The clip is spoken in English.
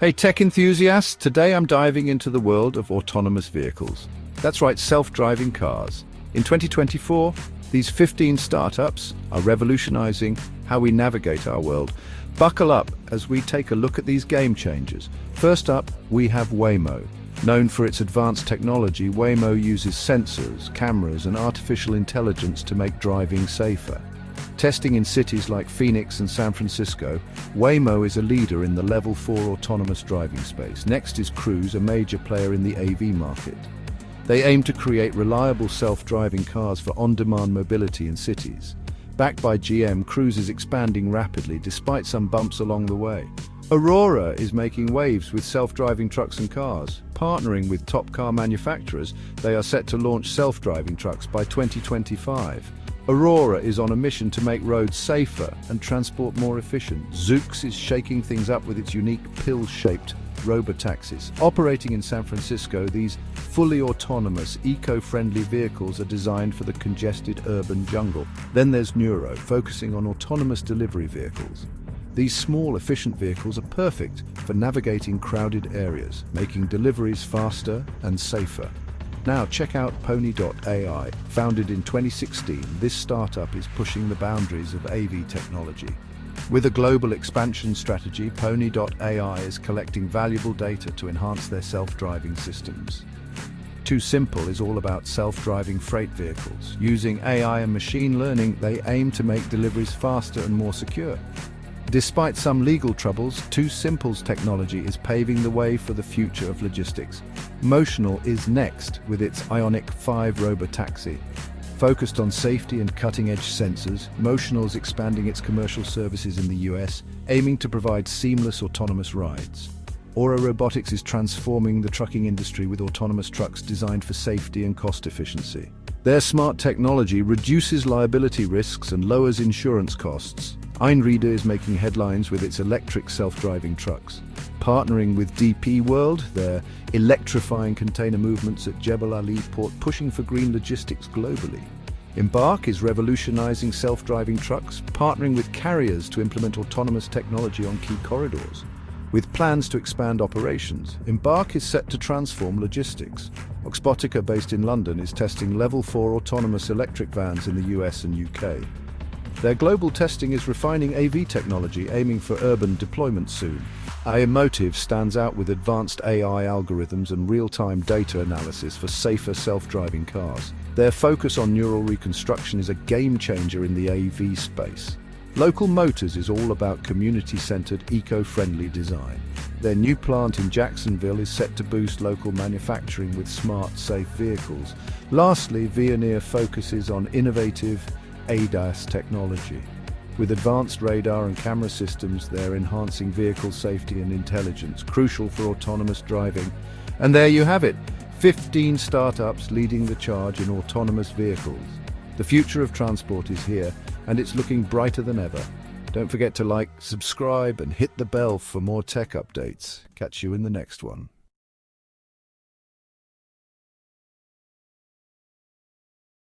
Hey tech enthusiasts, today I'm diving into the world of autonomous vehicles. That's right, self-driving cars. In 2024, these 15 startups are revolutionizing how we navigate our world. Buckle up as we take a look at these game changers. First up, we have Waymo. Known for its advanced technology, Waymo uses sensors, cameras, and artificial intelligence to make driving safer. Testing in cities like Phoenix and San Francisco, Waymo is a leader in the Level 4 autonomous driving space. Next is Cruise, a major player in the AV market. They aim to create reliable self-driving cars for on-demand mobility in cities. Backed by GM, Cruise is expanding rapidly despite some bumps along the way. Aurora is making waves with self-driving trucks and cars. Partnering with top car manufacturers, they are set to launch self-driving trucks by 2025. Aurora is on a mission to make roads safer and transport more efficient. Zoox is shaking things up with its unique pill-shaped robotaxis. Operating in San Francisco, these fully autonomous, eco-friendly vehicles are designed for the congested urban jungle. Then there's Neuro, focusing on autonomous delivery vehicles. These small, efficient vehicles are perfect for navigating crowded areas, making deliveries faster and safer. Now check out Pony.ai. Founded in 2016, this startup is pushing the boundaries of AV technology. With a global expansion strategy, Pony.ai is collecting valuable data to enhance their self-driving systems. Too Simple is all about self-driving freight vehicles. Using AI and machine learning, they aim to make deliveries faster and more secure. Despite some legal troubles, Too Simple's technology is paving the way for the future of logistics. Motional is next with its Ionic 5 robotaxi. Focused on safety and cutting-edge sensors, Motional is expanding its commercial services in the US, aiming to provide seamless autonomous rides. Aura Robotics is transforming the trucking industry with autonomous trucks designed for safety and cost efficiency. Their smart technology reduces liability risks and lowers insurance costs. Einride is making headlines with its electric self-driving trucks. Partnering with DP World, they're electrifying container movements at Jebel Ali port, pushing for green logistics globally. Embark is revolutionizing self-driving trucks, partnering with carriers to implement autonomous technology on key corridors. With plans to expand operations, Embark is set to transform logistics. Oxbotica, based in London, is testing Level 4 autonomous electric vans in the US and UK. Their global testing is refining AV technology, aiming for urban deployment soon. Emotive stands out with advanced AI algorithms and real-time data analysis for safer self-driving cars. Their focus on neural reconstruction is a game-changer in the AV space. Local Motors is all about community-centered, eco-friendly design. Their new plant in Jacksonville is set to boost local manufacturing with smart, safe vehicles. Lastly, Veoneer focuses on innovative ADAS technology. With advanced radar and camera systems, they're enhancing vehicle safety and intelligence, crucial for autonomous driving. And there you have it, 15 startups leading the charge in autonomous vehicles. The future of transport is here, and it's looking brighter than ever. Don't forget to like, subscribe, and hit the bell for more tech updates. Catch you in the next one.